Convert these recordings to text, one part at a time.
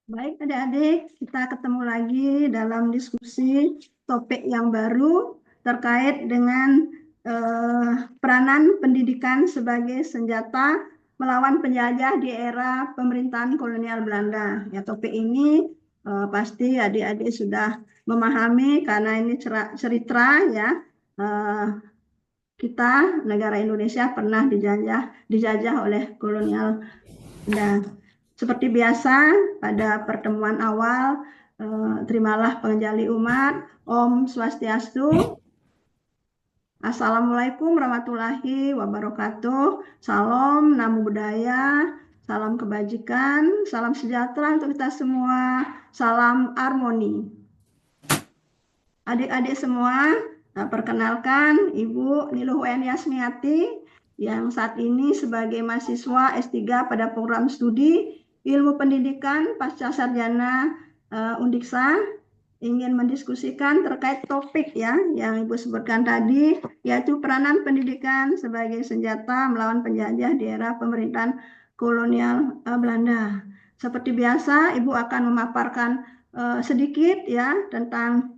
Baik adik-adik, kita ketemu lagi dalam diskusi topik yang baru terkait dengan peranan pendidikan sebagai senjata melawan penjajah di era pemerintahan kolonial Belanda. Ya, topik ini pasti adik-adik sudah memahami karena ini cerita ya. eh, kita negara Indonesia pernah dijajah oleh kolonial. Nah, seperti biasa pada pertemuan awal, terimalah pengenjali umat, Om Swastiastu, Assalamualaikum warahmatullahi wabarakatuh, Salam, Namo Buddhaya, salam kebajikan, salam sejahtera untuk kita semua, salam harmoni. Adik-adik semua, perkenalkan Ibu Niluh Yasmiati yang saat ini sebagai mahasiswa S3 pada program studi Ilmu Pendidikan Pasca Sarjana Undiksa ingin mendiskusikan terkait topik ya yang Ibu sebutkan tadi, yaitu peranan pendidikan sebagai senjata melawan penjajah di era pemerintahan kolonial Belanda. Seperti biasa, Ibu akan memaparkan sedikit ya tentang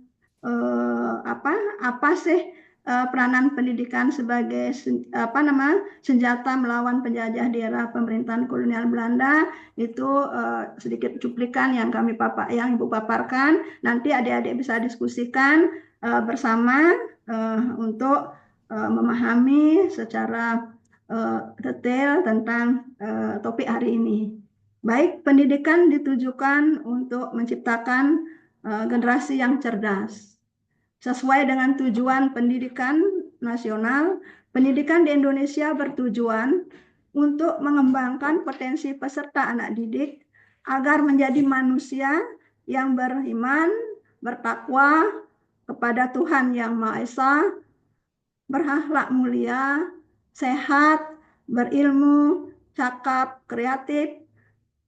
apa sih peranan pendidikan sebagai senjata melawan penjajah di era pemerintahan kolonial Belanda. Itu sedikit cuplikan yang Ibu paparkan. Nanti adik-adik bisa diskusikan bersama untuk memahami secara detail tentang topik hari ini. Baik, pendidikan ditujukan untuk menciptakan generasi yang cerdas. Sesuai dengan tujuan pendidikan nasional, pendidikan di Indonesia bertujuan untuk mengembangkan potensi peserta anak didik agar menjadi manusia yang beriman, bertakwa kepada Tuhan Yang Maha Esa, berakhlak mulia, sehat, berilmu, cakap, kreatif,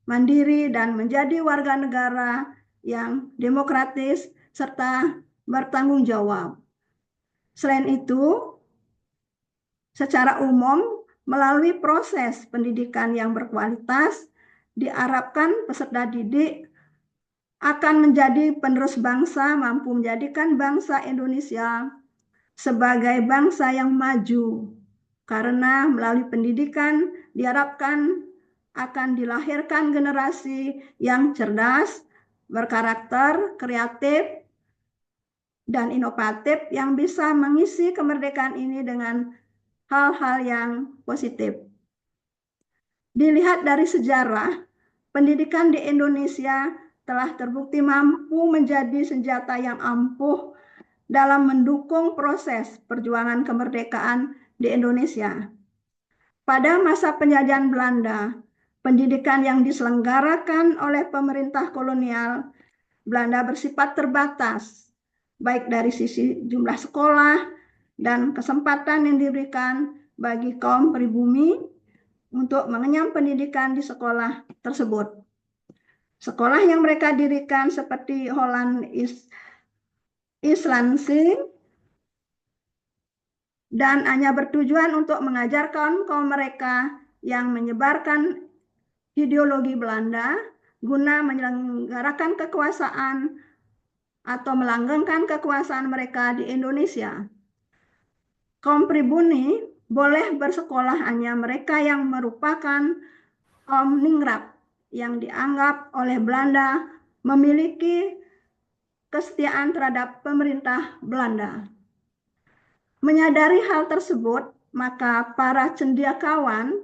mandiri, dan menjadi warga negara yang demokratis serta bertanggung jawab. Selain itu, secara umum, melalui proses pendidikan yang berkualitas, diharapkan peserta didik akan menjadi penerus bangsa, mampu menjadikan bangsa Indonesia sebagai bangsa yang maju. Karena melalui pendidikan diharapkan akan dilahirkan generasi yang cerdas, berkarakter, kreatif, dan inovatif yang bisa mengisi kemerdekaan ini dengan hal-hal yang positif. Dilihat dari sejarah, pendidikan di Indonesia telah terbukti mampu menjadi senjata yang ampuh dalam mendukung proses perjuangan kemerdekaan di Indonesia. Pada masa penjajahan Belanda, pendidikan yang diselenggarakan oleh pemerintah kolonial Belanda bersifat terbatas, baik dari sisi jumlah sekolah dan kesempatan yang diberikan bagi kaum pribumi untuk mengenyam pendidikan di sekolah tersebut. Sekolah yang mereka dirikan seperti Holland Islandsing dan hanya bertujuan untuk mengajarkan kaum mereka yang menyebarkan ideologi Belanda guna menyelenggarakan kekuasaan atau melanggengkan kekuasaan mereka di Indonesia. Kaum pribumi boleh bersekolah hanya mereka yang merupakan kaum ningrat yang dianggap oleh Belanda memiliki kesetiaan terhadap pemerintah Belanda. Menyadari hal tersebut, maka para cendekiawan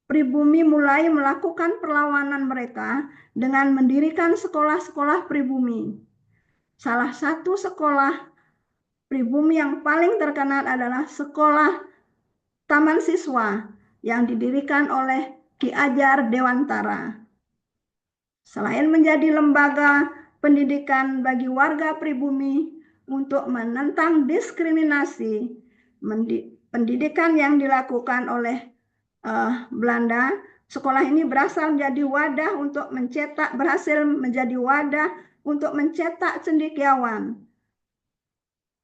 pribumi mulai melakukan perlawanan mereka dengan mendirikan sekolah-sekolah pribumi. Salah satu sekolah pribumi yang paling terkenal adalah sekolah Taman Siswa yang didirikan oleh Ki Ajar Dewantara. Selain menjadi lembaga pendidikan bagi warga pribumi untuk menentang diskriminasi, pendidikan yang dilakukan oleh Belanda, sekolah ini berhasil menjadi wadah untuk mencetak cendekiawan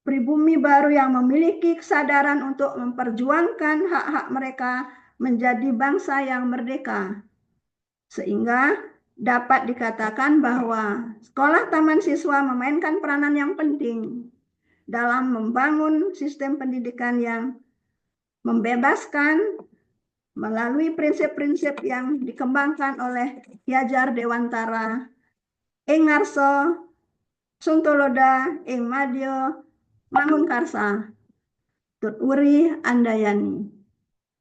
pribumi baru yang memiliki kesadaran untuk memperjuangkan hak-hak mereka menjadi bangsa yang merdeka. Sehingga dapat dikatakan bahwa sekolah taman siswa memainkan peranan yang penting dalam membangun sistem pendidikan yang membebaskan melalui prinsip-prinsip yang dikembangkan oleh Ki Hajar Dewantara, Ing Ngarso, Suntoloda, Ing Madyo, Mangunkarsa, Tut Wuri Andayani.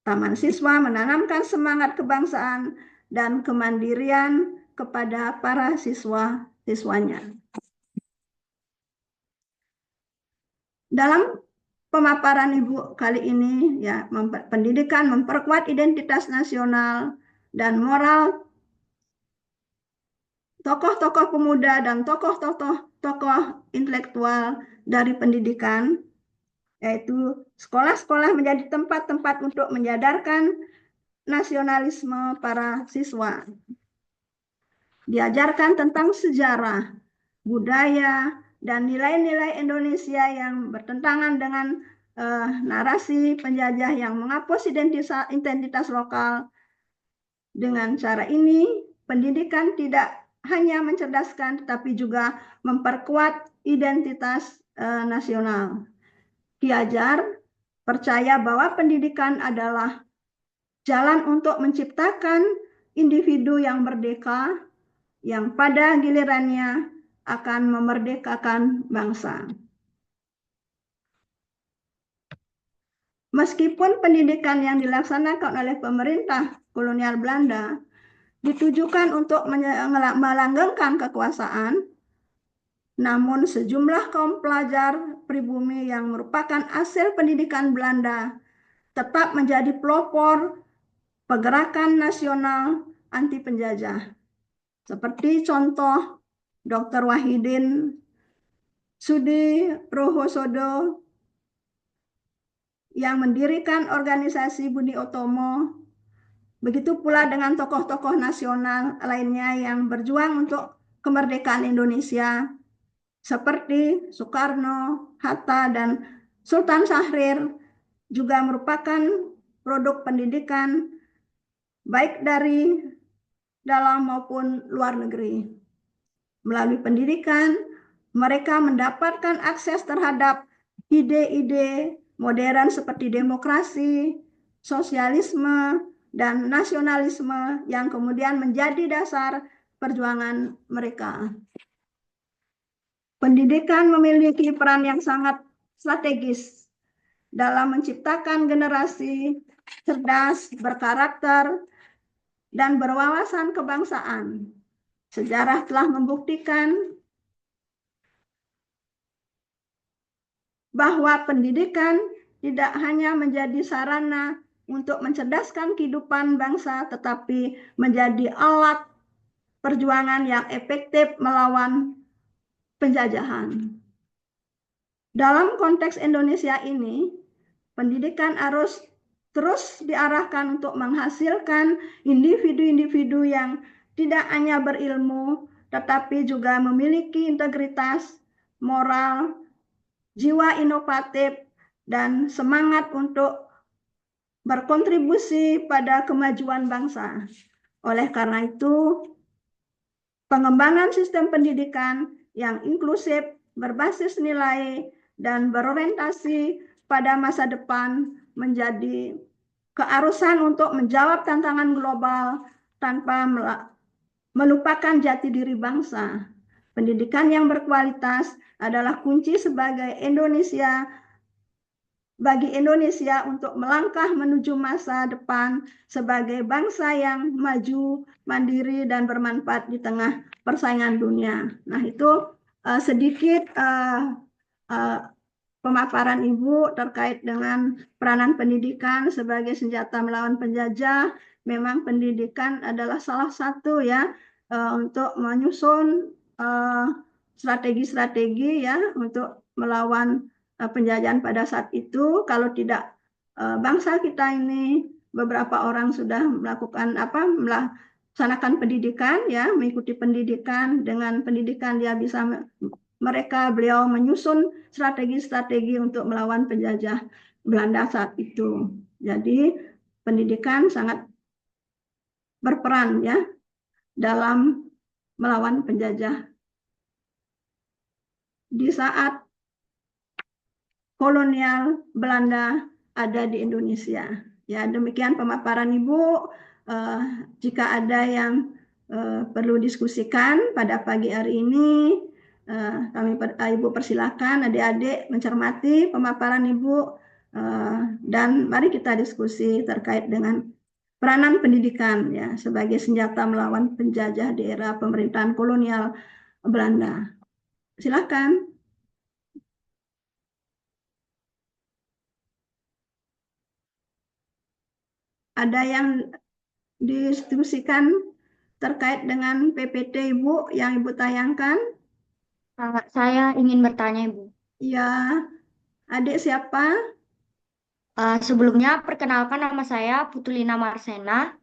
Taman siswa menanamkan semangat kebangsaan dan kemandirian kepada para siswa-siswanya. Dalam pemaparan Ibu kali ini, ya, pendidikan memperkuat identitas nasional dan moral tokoh-tokoh pemuda dan tokoh intelektual dari pendidikan, yaitu sekolah-sekolah menjadi tempat-tempat untuk menyadarkan nasionalisme para siswa. Diajarkan tentang sejarah, budaya, dan nilai-nilai Indonesia yang bertentangan dengan narasi penjajah yang menghapus identitas lokal. Dengan cara ini, pendidikan tidak hanya mencerdaskan, tetapi juga memperkuat identitas nasional. Ki Hajar percaya bahwa pendidikan adalah jalan untuk menciptakan individu yang merdeka, yang pada gilirannya akan memerdekakan bangsa. Meskipun pendidikan yang dilaksanakan oleh pemerintah kolonial Belanda ditujukan untuk melanggengkan kekuasaan, namun sejumlah kaum pelajar pribumi yang merupakan hasil pendidikan Belanda tetap menjadi pelopor pergerakan nasional anti penjajah. Seperti contoh Dr. Wahidin Sudirohosodo yang mendirikan organisasi Budi Utomo, begitu pula dengan tokoh-tokoh nasional lainnya yang berjuang untuk kemerdekaan Indonesia, seperti Soekarno, Hatta, dan Sultan Syahrir, juga merupakan produk pendidikan baik dari dalam maupun luar negeri. Melalui pendidikan, mereka mendapatkan akses terhadap ide-ide modern seperti demokrasi, sosialisme, dan nasionalisme yang kemudian menjadi dasar perjuangan mereka. Pendidikan memiliki peran yang sangat strategis dalam menciptakan generasi cerdas, berkarakter, dan berwawasan kebangsaan. Sejarah telah membuktikan bahwa pendidikan tidak hanya menjadi sarana untuk mencerdaskan kehidupan bangsa, tetapi menjadi alat perjuangan yang efektif melawan penjajahan. Dalam konteks Indonesia ini, pendidikan harus terus diarahkan untuk menghasilkan individu-individu yang tidak hanya berilmu, tetapi juga memiliki integritas, moral, jiwa inovatif, dan semangat untuk berkontribusi pada kemajuan bangsa. Oleh karena itu, pengembangan sistem pendidikan yang inklusif, berbasis nilai, dan berorientasi pada masa depan menjadi keharusan untuk menjawab tantangan global tanpa melupakan jati diri bangsa. Pendidikan yang berkualitas adalah kunci bagi Indonesia untuk melangkah menuju masa depan sebagai bangsa yang maju, mandiri, dan bermanfaat di tengah persaingan dunia. Nah, itu sedikit pemaparan Ibu terkait dengan peranan pendidikan sebagai senjata melawan penjajah. Memang pendidikan adalah salah satu ya untuk menyusun strategi-strategi ya untuk melawan penjajahan pada saat itu. Kalau tidak bangsa kita ini, beberapa orang sudah melaksanakan pendidikan ya, mengikuti pendidikan. Dengan pendidikan dia bisa beliau menyusun strategi-strategi untuk melawan penjajah Belanda saat itu. Jadi pendidikan sangat berperan ya dalam melawan penjajah di saat kolonial Belanda ada di Indonesia. Ya, demikian pemaparan Ibu. Jika ada yang perlu diskusikan pada pagi hari ini, Ibu persilakan adik-adik mencermati pemaparan Ibu dan mari kita diskusi terkait dengan peranan pendidikan ya sebagai senjata melawan penjajah di era pemerintahan kolonial Belanda. Silakan. Ada yang diskusikan terkait dengan PPT Ibu yang Ibu tayangkan? Saya ingin bertanya, Ibu. Ya, adik siapa? Sebelumnya, perkenalkan nama saya Putulina Marsena.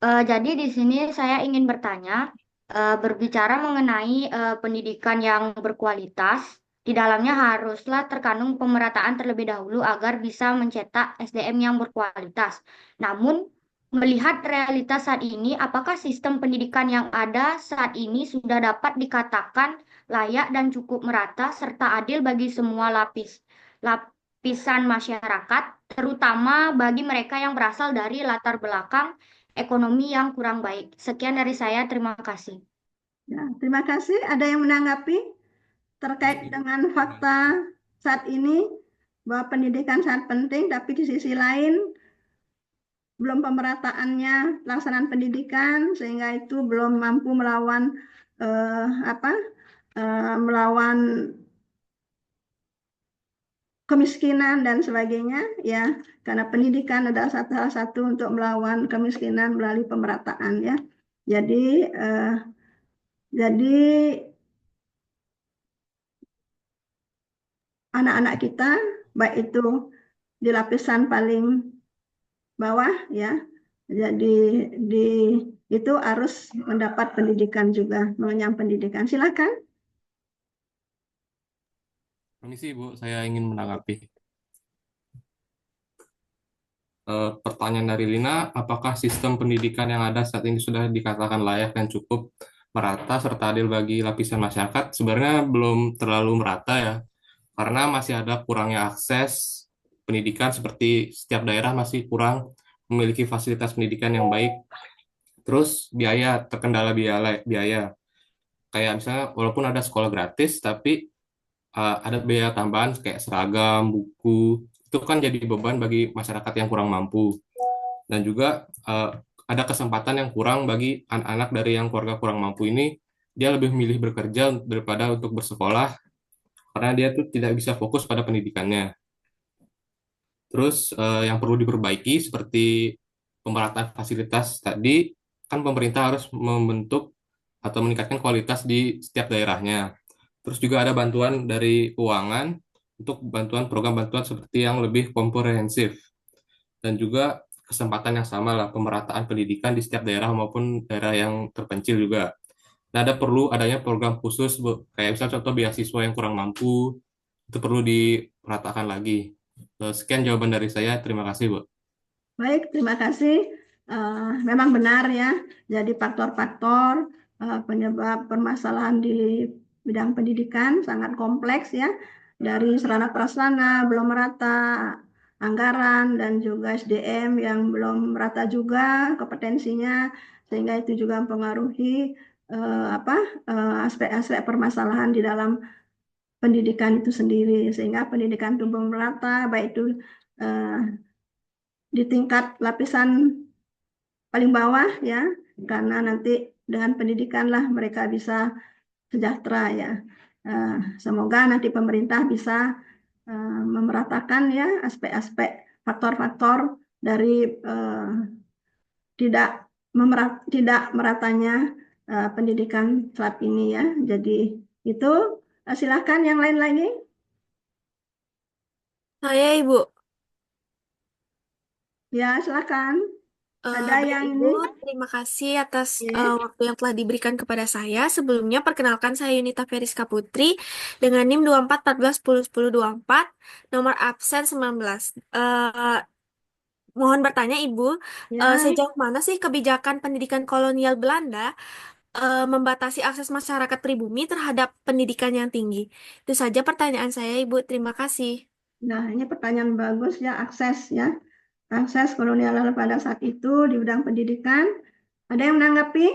Jadi di sini saya ingin bertanya, berbicara mengenai pendidikan yang berkualitas, di dalamnya haruslah terkandung pemerataan terlebih dahulu agar bisa mencetak SDM yang berkualitas. Namun, melihat realitas saat ini, apakah sistem pendidikan yang ada saat ini sudah dapat dikatakan layak dan cukup merata serta adil bagi semua lapisan masyarakat, terutama bagi mereka yang berasal dari latar belakang ekonomi yang kurang baik. Sekian dari saya, terima kasih. Ya, terima kasih. Ada yang menanggapi terkait dengan fakta saat ini bahwa pendidikan sangat penting, tapi di sisi lain belum pemerataannya pelaksanaan pendidikan sehingga itu belum mampu melawan eh, apa melawan kemiskinan dan sebagainya ya karena pendidikan adalah salah satu untuk melawan kemiskinan melalui pemerataan ya jadi eh, jadi anak-anak kita baik itu di lapisan paling bawah ya jadi di itu harus mendapat pendidikan juga mengenyam pendidikan silakan. Permisi, Bu, saya ingin menanggapi. Pertanyaan dari Lina, apakah sistem pendidikan yang ada saat ini sudah dikatakan layak dan cukup merata serta adil bagi lapisan masyarakat? Sebenarnya belum terlalu merata ya, karena masih ada kurangnya akses pendidikan seperti setiap daerah masih kurang memiliki fasilitas pendidikan yang baik. Terus biaya, terkendala biaya. Kayak misalnya walaupun ada sekolah gratis, tapi ada biaya tambahan kayak seragam, buku, itu kan jadi beban bagi masyarakat yang kurang mampu. Dan juga ada kesempatan yang kurang bagi anak-anak dari yang keluarga kurang mampu ini, dia lebih memilih bekerja daripada untuk bersekolah, karena dia tuh tidak bisa fokus pada pendidikannya. Terus yang perlu diperbaiki seperti pemerataan fasilitas tadi, kan pemerintah harus membentuk atau meningkatkan kualitas di setiap daerahnya. Terus juga ada bantuan dari keuangan untuk bantuan program bantuan seperti yang lebih komprehensif dan juga kesempatan yang sama lah pemerataan pendidikan di setiap daerah maupun daerah yang terpencil juga. Nah, ada perlu adanya program khusus Bu, kayak misalnya contoh beasiswa yang kurang mampu itu perlu dimeratakan lagi. Sekian jawaban dari saya. Terima kasih, Bu. Baik, terima kasih. Memang benar ya. Jadi faktor-faktor penyebab permasalahan di bidang pendidikan sangat kompleks ya. Dari sarana prasarana belum merata, anggaran dan juga SDM yang belum merata juga kompetensinya, sehingga itu juga mempengaruhi apa aspek-aspek permasalahan di dalam pendidikan itu sendiri, sehingga pendidikan itu belum merata, baik itu eh, di tingkat lapisan paling bawah ya karena nanti dengan pendidikanlah mereka bisa sejahtera ya. Eh, Semoga nanti pemerintah bisa memeratakan ya aspek-aspek faktor-faktor dari eh, tidak meratanya pendidikan saat ini ya. Jadi itu silakan yang lain lagi. Saya Ibu. Ya, silakan. Ada Baik yang Ibu, ini? terima kasih atas Ya. waktu yang telah diberikan kepada saya. Sebelumnya perkenalkan saya Yunita Feriska Putri dengan NIM 24 14 10 10 24, nomor absen 19. mohon bertanya Ibu, Ya, sejauh mana sih kebijakan pendidikan kolonial Belanda membatasi akses masyarakat pribumi terhadap pendidikan yang tinggi? Itu saja pertanyaan saya, Ibu. Terima kasih. nah ini pertanyaan bagus ya, akses ya. Akses kolonial pada saat itu di bidang pendidikan. Ada yang menanggapi?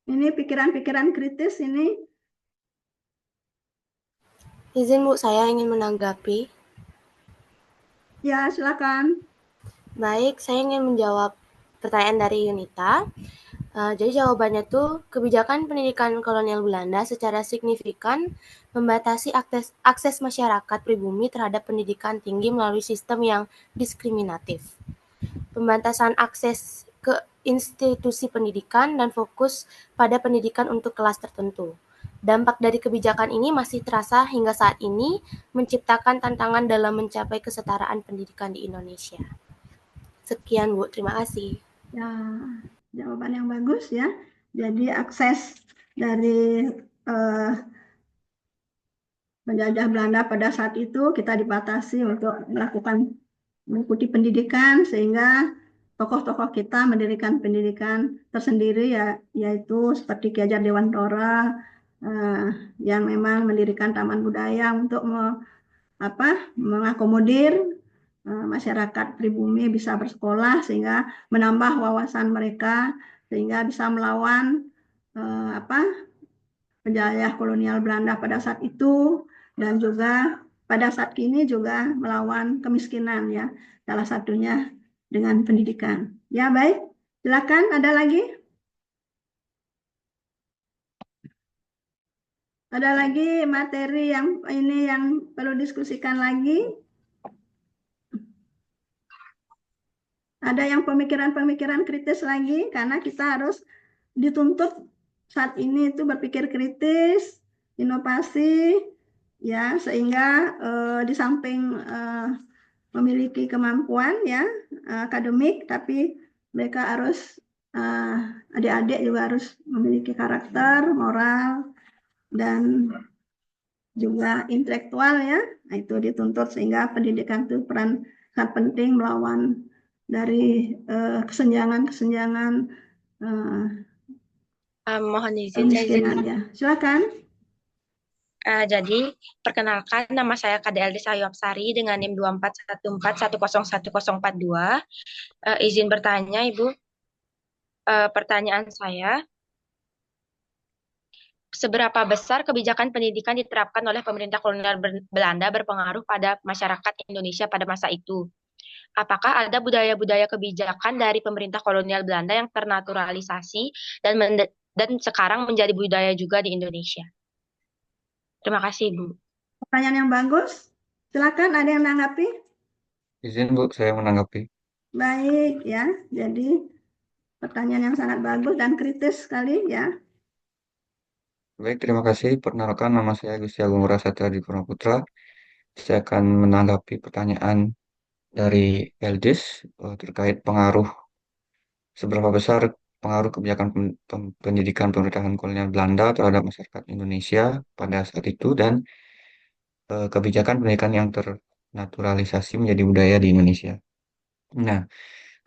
Ini pikiran-pikiran kritis ini. Izin Bu, saya ingin menanggapi. Ya, silakan. Baik, saya ingin menjawab pertanyaan dari Yunita. Jadi jawabannya tuh kebijakan pendidikan kolonial Belanda secara signifikan membatasi akses masyarakat pribumi terhadap pendidikan tinggi melalui sistem yang diskriminatif. Pembatasan akses ke institusi pendidikan dan fokus pada pendidikan untuk kelas tertentu. Dampak dari kebijakan ini masih terasa hingga saat ini, menciptakan tantangan dalam mencapai kesetaraan pendidikan di Indonesia. Sekian Bu, terima kasih. Ya, jawaban yang bagus ya. Jadi akses dari eh, penjajah Belanda pada saat itu kita dibatasi untuk mengikuti pendidikan sehingga tokoh-tokoh kita mendirikan pendidikan tersendiri ya, yaitu seperti Ki Hajar Dewantara yang memang mendirikan taman budaya untuk mengakomodir masyarakat pribumi bisa bersekolah sehingga menambah wawasan mereka sehingga bisa melawan penjajah kolonial Belanda pada saat itu dan juga pada saat kini juga melawan kemiskinan ya, salah satunya dengan pendidikan. Ya baik, silakan ada lagi? Ada lagi materi yang ini yang perlu diskusikan lagi? Ada yang pemikiran-pemikiran kritis lagi karena kita harus dituntut saat ini itu berpikir kritis, inovasi, ya sehingga di samping memiliki kemampuan ya akademik, tapi mereka harus adik-adik juga harus memiliki karakter, moral dan juga intelektual ya. Nah, itu dituntut sehingga pendidikan itu peran sangat penting melawan dari kesenjangan-kesenjangan Mohon izin, saya izin. kemiskinan ya. Silakan. Jadi, perkenalkan nama saya KDL Desa Ayuapsari dengan NIM 2414101042. Izin bertanya, Ibu. Pertanyaan saya, seberapa besar kebijakan pendidikan diterapkan oleh pemerintah kolonial Belanda berpengaruh pada masyarakat Indonesia pada masa itu? Apakah ada budaya-budaya kebijakan dari pemerintah kolonial Belanda yang ternaturalisasi dan sekarang menjadi budaya juga di Indonesia? Terima kasih, Bu. Pertanyaan yang bagus. Silakan ada yang menanggapi? Izin Bu, saya menanggapi. Baik ya. Jadi pertanyaan yang sangat bagus dan kritis sekali ya. Baik, terima kasih. Perkenalkan, nama saya Gusti Agung Rasatya di Putra. Saya akan menanggapi pertanyaan dari Eldis terkait seberapa besar pengaruh kebijakan pendidikan pemerintahan kolonial Belanda terhadap masyarakat Indonesia pada saat itu dan kebijakan pendidikan yang ternaturalisasi menjadi budaya di Indonesia. Nah,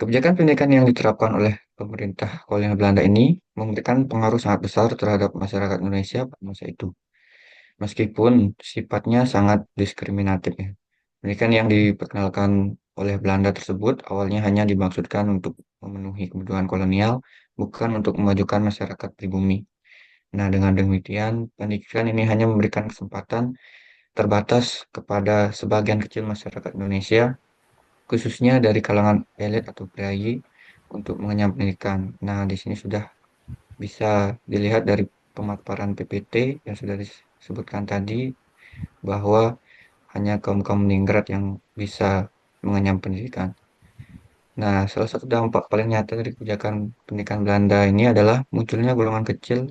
kebijakan pendidikan yang diterapkan oleh pemerintah kolonial Belanda ini memberikan pengaruh sangat besar terhadap masyarakat Indonesia pada masa itu. Meskipun sifatnya sangat diskriminatif ya. Pendidikan yang diperkenalkan oleh Belanda tersebut awalnya hanya dimaksudkan untuk memenuhi kebutuhan kolonial, bukan untuk memajukan masyarakat pribumi. Nah, dengan demikian, pendidikan ini hanya memberikan kesempatan terbatas kepada sebagian kecil masyarakat Indonesia, khususnya dari kalangan elit atau priayi, untuk mengenyam pendidikan. Nah, di sini sudah bisa dilihat dari pemaparan PPT yang sudah disebutkan tadi, bahwa hanya kaum-kaum ningrat yang bisa mengenyam pendidikan. Nah, salah satu dampak paling nyata dari kebijakan pendidikan Belanda ini adalah munculnya golongan kecil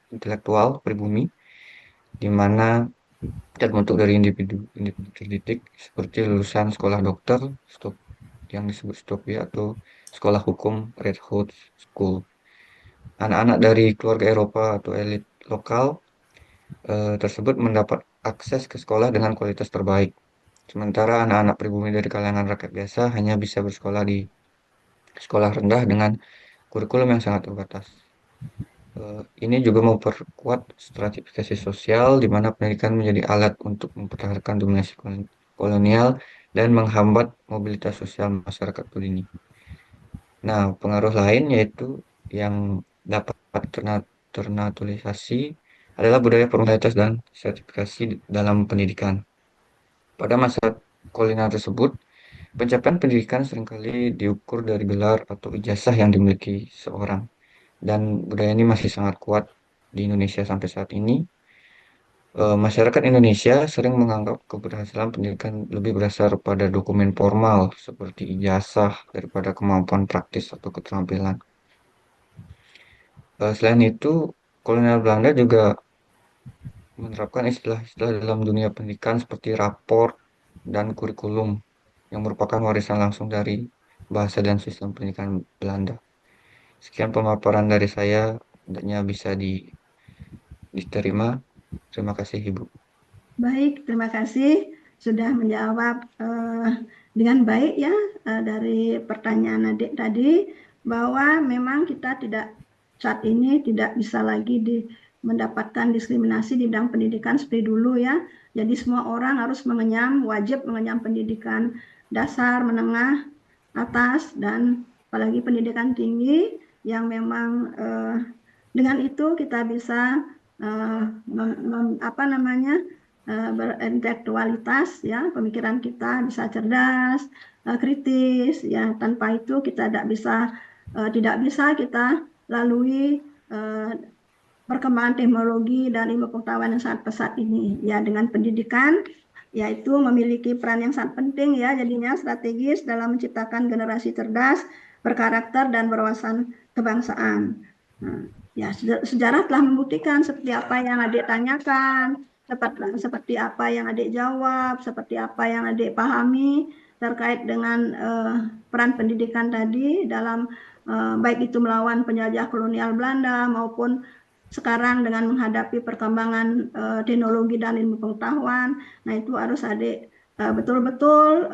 intelektual pribumi, di mana terbentuk dari individu terdidik seperti lulusan sekolah dokter, yang disebut Stopia atau sekolah hukum Red Hood School. Anak-anak dari keluarga Eropa atau elit lokal tersebut mendapat akses ke sekolah dengan kualitas terbaik. Sementara anak-anak pribumi dari kalangan rakyat biasa hanya bisa bersekolah di sekolah rendah dengan kurikulum yang sangat terbatas. Ini juga memperkuat stratifikasi sosial di mana pendidikan menjadi alat untuk mempertahankan dominasi kolonial dan menghambat mobilitas sosial masyarakat ini. Nah, pengaruh lain yaitu yang dapat ternaturalisasi adalah budaya formalitas dan sertifikasi dalam pendidikan. Pada masa kolonial tersebut, pencapaian pendidikan seringkali diukur dari gelar atau ijazah yang dimiliki seorang. Dan budaya ini masih sangat kuat di Indonesia sampai saat ini. Masyarakat Indonesia sering menganggap keberhasilan pendidikan lebih berdasar pada dokumen formal seperti ijazah daripada kemampuan praktis atau keterampilan. Selain itu, kolonial Belanda juga menerapkan istilah-istilah dalam dunia pendidikan seperti raport dan kurikulum yang merupakan warisan langsung dari bahasa dan sistem pendidikan Belanda. Sekian pemaparan dari saya, hendaknya bisa diterima. Terima kasih, Ibu. Baik, terima kasih sudah menjawab dengan baik ya dari pertanyaan adik tadi, bahwa memang kita saat ini tidak bisa lagi mendapatkan diskriminasi di bidang pendidikan seperti dulu ya. Jadi semua orang harus wajib mengenyam pendidikan dasar, menengah, atas, dan apalagi pendidikan tinggi yang memang dengan itu kita bisa berintelektualitas ya, pemikiran kita bisa cerdas, kritis ya. Tanpa itu kita tidak bisa kita lalui perkembangan teknologi dan ilmu pengetahuan yang sangat pesat ini ya. Dengan pendidikan yaitu memiliki peran yang sangat penting ya, jadinya strategis dalam menciptakan generasi cerdas, berkarakter, dan berwawasan kebangsaan. Nah, ya, sejarah telah membuktikan seperti apa yang adik tanyakan, seperti apa yang adik jawab, seperti apa yang adik pahami terkait dengan peran pendidikan tadi dalam baik itu melawan penjajah kolonial Belanda maupun sekarang dengan menghadapi perkembangan teknologi dan ilmu pengetahuan. Nah, itu harus adik betul-betul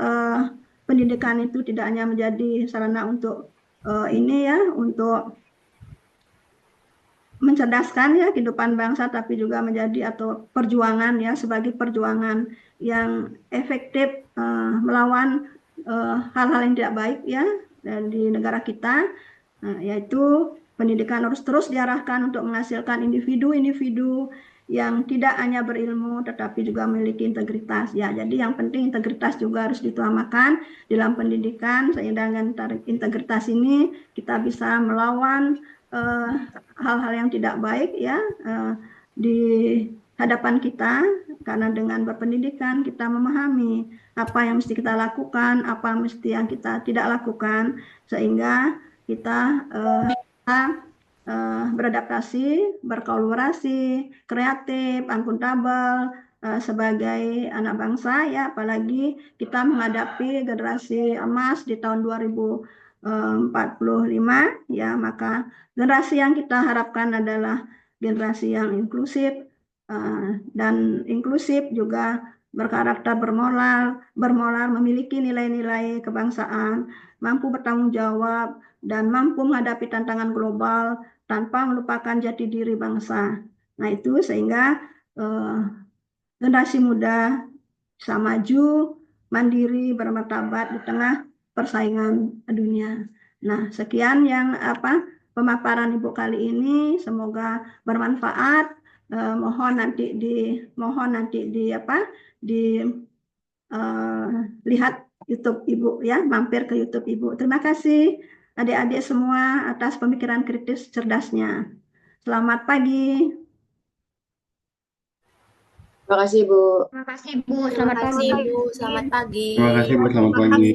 pendidikan itu tidak hanya menjadi sarana untuk untuk mencerdaskan ya kehidupan bangsa, tapi juga menjadi atau perjuangan ya, sebagai perjuangan yang efektif melawan hal-hal yang tidak baik ya di negara kita. Yaitu pendidikan harus terus diarahkan untuk menghasilkan individu-individu yang tidak hanya berilmu tetapi juga memiliki integritas ya. Jadi yang penting integritas juga harus diutamakan dalam pendidikan, sehingga dengan integritas ini kita bisa melawan hal-hal yang tidak baik ya di hadapan kita, karena dengan berpendidikan kita memahami apa yang mesti kita lakukan, apa mesti yang kita tidak lakukan, sehingga kita beradaptasi, berkolaborasi, kreatif, akuntabel sebagai anak bangsa ya. Apalagi kita menghadapi generasi emas di tahun 2045 ya, maka generasi yang kita harapkan adalah generasi yang inklusif dan inklusif juga berkarakter bermoral, memiliki nilai-nilai kebangsaan, mampu bertanggung jawab, dan mampu menghadapi tantangan global tanpa melupakan jati diri bangsa. Nah, itu sehingga generasi muda bisa maju, mandiri, bermartabat di tengah persaingan dunia. Nah, sekian yang pemaparan Ibu kali ini, semoga bermanfaat. Mohon nanti lihat YouTube Ibu ya, mampir ke YouTube Ibu. Terima kasih adik-adik semua atas pemikiran kritis cerdasnya. Selamat pagi. Terima kasih, Bu. Terima kasih, Bu. Terima Selamat kasih, pagi. Bu. Selamat pagi. Terima kasih, Bu. Selamat pagi.